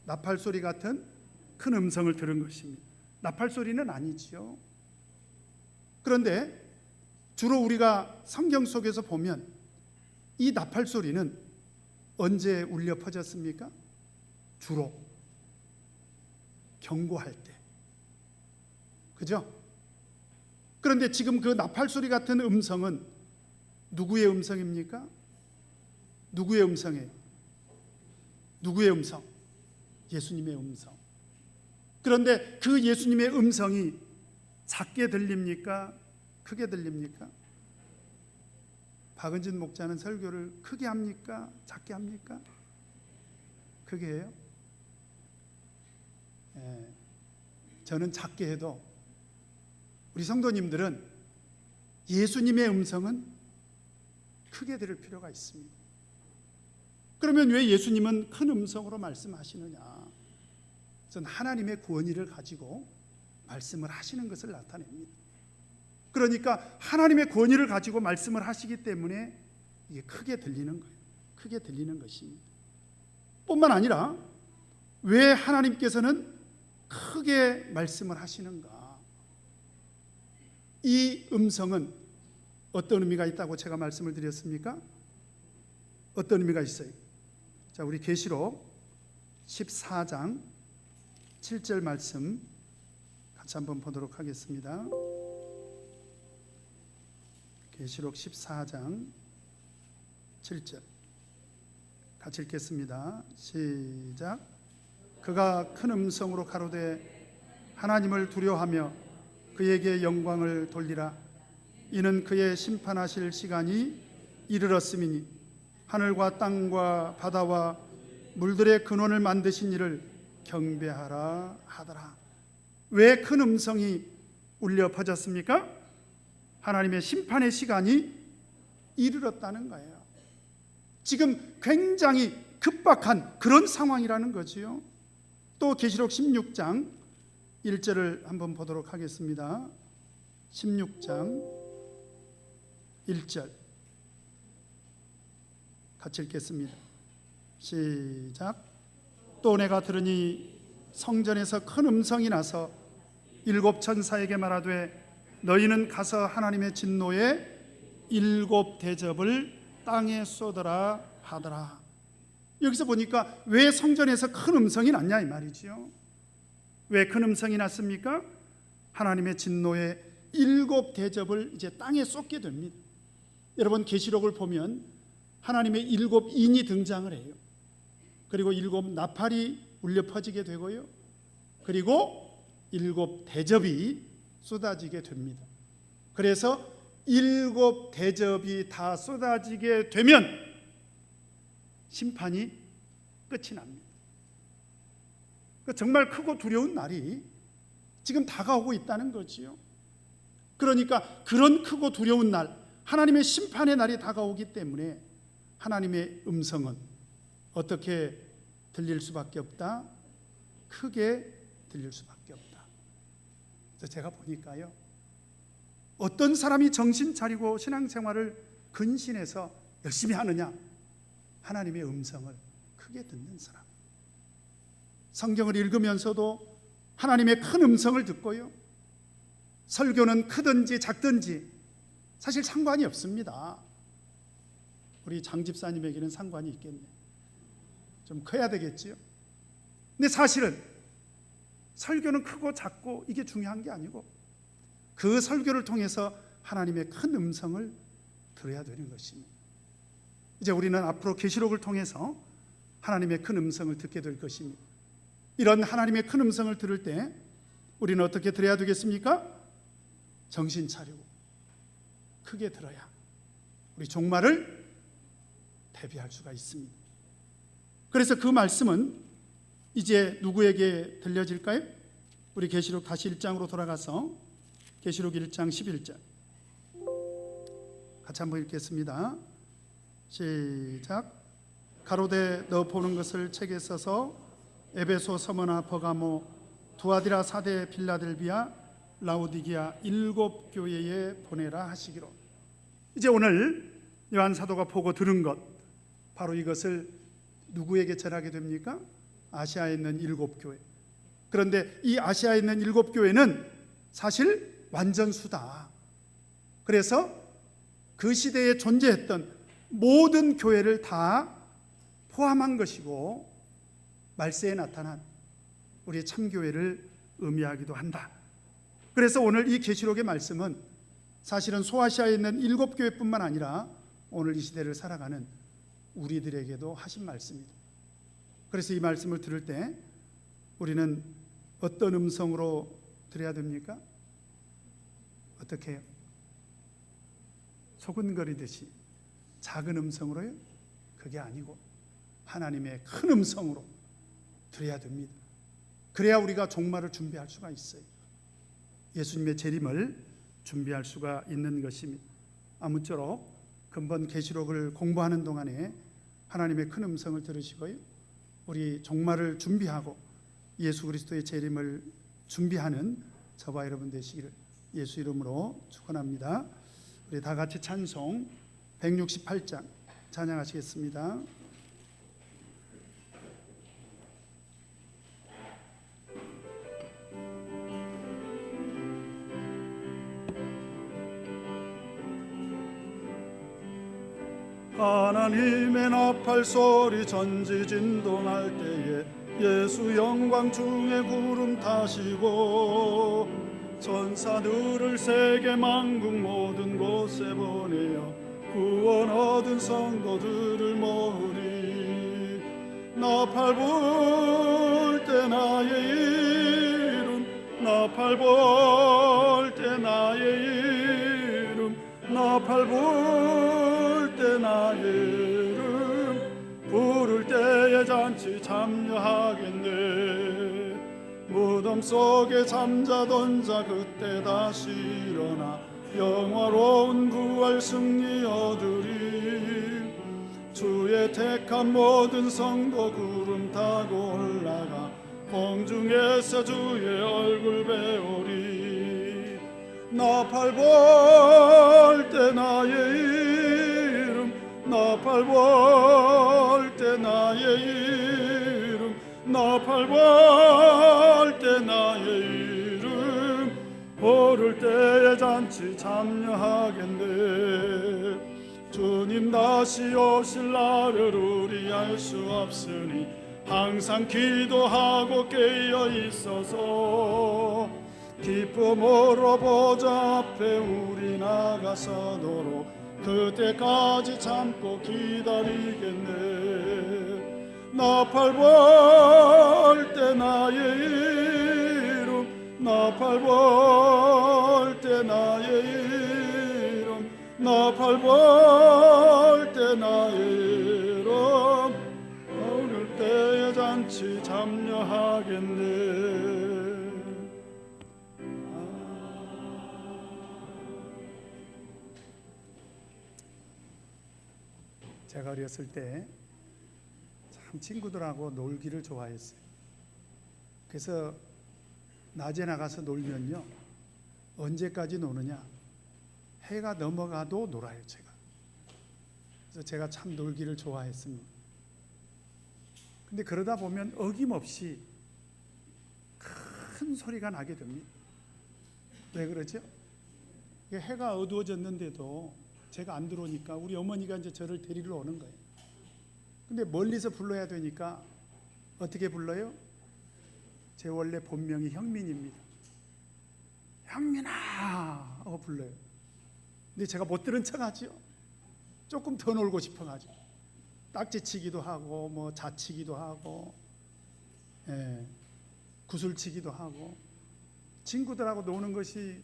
나팔 소리 같은 큰 음성을 들은 것입니다. 나팔 소리는 아니지요. 그런데 주로 우리가 성경 속에서 보면 이 나팔 소리는 언제 울려 퍼졌습니까? 주로 경고할 때, 그죠? 그런데 지금 그 나팔 소리 같은 음성은 누구의 음성입니까? 누구의 음성이에요? 누구의 음성? 예수님의 음성. 그런데 그 예수님의 음성이 작게 들립니까? 크게 들립니까? 박은진 목자는 설교를 크게 합니까? 작게 합니까? 크게 해요? 저는 작게 해도 우리 성도님들은 예수님의 음성은 크게 들을 필요가 있습니다. 그러면 왜 예수님은 큰 음성으로 말씀하시느냐? 그것은 하나님의 권위를 가지고 말씀을 하시는 것을 나타냅니다. 그러니까 하나님의 권위를 가지고 말씀을 하시기 때문에 이게 크게 들리는 거예요. 크게 들리는 것입니다. 뿐만 아니라 왜 하나님께서는 크게 말씀을 하시는가? 이 음성은 어떤 의미가 있다고 제가 말씀을 드렸습니까? 어떤 의미가 있어요? 자, 우리 계시록 14장 7절 말씀 같이 한번 보도록 하겠습니다. 계시록 14장 7절 같이 읽겠습니다. 시작. 그가 큰 음성으로 가로되 하나님을 두려워하며 그에게 영광을 돌리라. 이는 그의 심판하실 시간이 이르렀음이니 하늘과 땅과 바다와 물들의 근원을 만드신 이를 경배하라 하더라. 왜 큰 음성이 울려 퍼졌습니까? 하나님의 심판의 시간이 이르렀다는 거예요. 지금 굉장히 급박한 그런 상황이라는 거지요. 또 계시록 16장 1절을 한번 보도록 하겠습니다. 16장 1절 같이 읽겠습니다. 시작. 또 내가 들으니 성전에서 큰 음성이 나서 일곱 천사에게 말하되 너희는 가서 하나님의 진노의 일곱 대접을 땅에 쏟으라 하더라. 여기서 보니까 왜 성전에서 큰 음성이 났냐 이 말이죠. 왜 큰 음성이 났습니까? 하나님의 진노의 일곱 대접을 이제 땅에 쏟게 됩니다. 여러분 계시록을 보면 하나님의 일곱 인이 등장을 해요. 그리고 일곱 나팔이 울려 퍼지게 되고요. 그리고 일곱 대접이 쏟아지게 됩니다. 그래서 일곱 대접이 다 쏟아지게 되면 심판이 끝이 납니다. 정말 크고 두려운 날이 지금 다가오고 있다는 거지요. 그러니까 그런 크고 두려운 날, 하나님의 심판의 날이 다가오기 때문에 하나님의 음성은 어떻게 들릴 수밖에 없다? 크게 들릴 수밖에 없다. 그래서 제가 보니까요, 어떤 사람이 정신 차리고 신앙생활을 근신해서 열심히 하느냐? 하나님의 음성을 크게 듣는 사람. 성경을 읽으면서도 하나님의 큰 음성을 듣고요, 설교는 크든지 작든지 사실 상관이 없습니다. 우리 장 집사님에게는 상관이 있겠네. 좀 커야 되겠지요. 근데 사실은 설교는 크고 작고 이게 중요한 게 아니고 그 설교를 통해서 하나님의 큰 음성을 들어야 되는 것입니다. 이제 우리는 앞으로 계시록을 통해서 하나님의 큰 음성을 듣게 될 것입니다. 이런 하나님의 큰 음성을 들을 때 우리는 어떻게 들어야 되겠습니까? 정신 차리고 크게 들어야 우리 종말을 대비할 수가 있습니다. 그래서 그 말씀은 이제 누구에게 들려질까요? 우리 계시록 다시 1장으로 돌아가서 계시록 1장 11절 같이 한번 읽겠습니다. 시작. 가로되 너 보는 것을 책에 써서 에베소, 서머나, 버가모, 두아디라, 사데, 빌라델비아, 라오디게아 7 교회에 보내라 하시기로. 이제 오늘 요한 사도가 보고 들은 것, 바로 이것을 누구에게 전하게 됩니까? 아시아에 있는 7 교회. 그런데 이 아시아에 있는 7 교회는 사실 완전수다. 그래서 그 시대에 존재했던 모든 교회를 다 포함한 것이고 말세에 나타난 우리의 참교회를 의미하기도 한다. 그래서 오늘 이 계시록의 말씀은 사실은 소아시아에 있는 7 교회뿐만 아니라 오늘 이 시대를 살아가는 우리들에게도 하신 말씀입니다. 그래서 이 말씀을 들을 때 우리는 어떤 음성으로 들어야 됩니까? 어떻게 해요? 소근거리듯이 작은 음성으로요? 그게 아니고 하나님의 큰 음성으로 들어야 됩니다. 그래야 우리가 종말을 준비할 수가 있어요. 예수님의 재림을 준비할 수가 있는 것입니다. 아무쪼록 근본 계시록을 공부하는 동안에 하나님의 큰 음성을 들으시고요, 우리 종말을 준비하고 예수 그리스도의 재림을 준비하는 저와 여러분 되시기를 예수 이름으로 축원합니다. 우리 다 같이 찬송 168장 찬양하시겠습니다. 하나님의 나팔 소리 전지진동할 때에 예수 영광 중에 구름 타시고 천사들을 세계 만국 모든 곳에 보내어 구원 얻은 성도들을 모으리. 나팔 불 때 나의 이름, 나팔 불 때 나의 이름, 나팔 불 때 나의 이름, 부를 때에 잔치 참여하겠네. 무덤 속에 잠자던 자 그때 다시 일어나 영화로운 구할 승리 얻으리. 주의 택한 모든 성도 구름 타고 올라가 공중에서 주의 얼굴 배우리. 나팔 불 때 나의 이름, 나팔 불 때 나의 이름, 나팔 불 때 나의 이름, 부를 때에 잔치 참여하겠네. 주님 다시 오실 날을 우리 알 수 없으니 항상 기도하고 깨어 있어서 기쁨으로 보좌 앞에 우리 나가서도록 그때까지 참고 기다리겠네. 나팔 불 때 나의 이름, 나팔 불 때 나의 이름, 나팔 불 때 나의 이름, 오를 때에 잔치 참여하겠네. 제가 어렸을 때 참 친구들하고 놀기를 좋아했어요. 그래서 낮에 나가서 놀면요, 언제까지 노느냐, 해가 넘어가도 놀아요. 그래서 제가 참 놀기를 좋아했습니다. 근데 그러다 보면 어김없이 큰 소리가 나게 됩니다. 왜 그러죠? 이게 해가 어두워졌는데도 제가 안 들어오니까 우리 어머니가 이제 저를 데리러 오는 거예요. 근데 멀리서 불러야 되니까 어떻게 불러요? 제 원래 본명이 형민입니다. 형민아 하고 불러요. 근데 제가 못 들은 척하죠. 조금 더 놀고 싶어가지고 딱지치기도 하고 뭐 자치기도 하고 구슬치기도 하고 친구들하고 노는 것이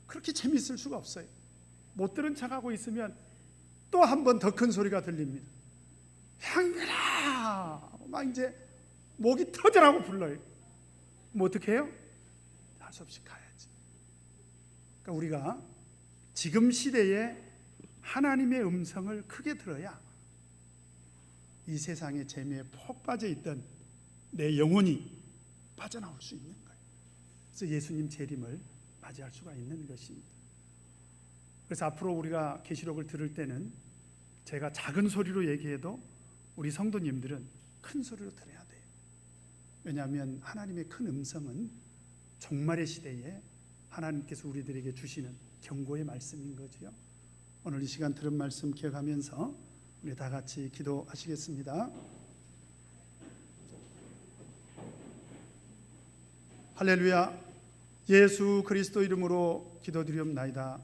그렇게 재밌을 수가 없어요. 못 들은 척하고 있으면 또 한 번 더 큰 소리가 들립니다. 향민아 막 이제 목이 터져라고 불러요. 뭐 어떻게 해요? 할 수 없이 가야지. 그러니까 우리가 지금 시대에 하나님의 음성을 크게 들어야 이 세상의 재미에 폭 빠져 있던 내 영혼이 빠져나올 수 있는 거예요. 그래서 예수님 재림을 맞이할 수가 있는 것입니다. 그래서 앞으로 우리가 계시록을 들을 때는 제가 작은 소리로 얘기해도 우리 성도님들은 큰 소리로 들어야 돼요. 왜냐하면 하나님의 큰 음성은 종말의 시대에 하나님께서 우리들에게 주시는 경고의 말씀인 거지요. 오늘 이 시간 들은 말씀 기억하면서 우리 다 같이 기도하시겠습니다. 할렐루야. 예수 그리스도 이름으로 기도드리옵나이다.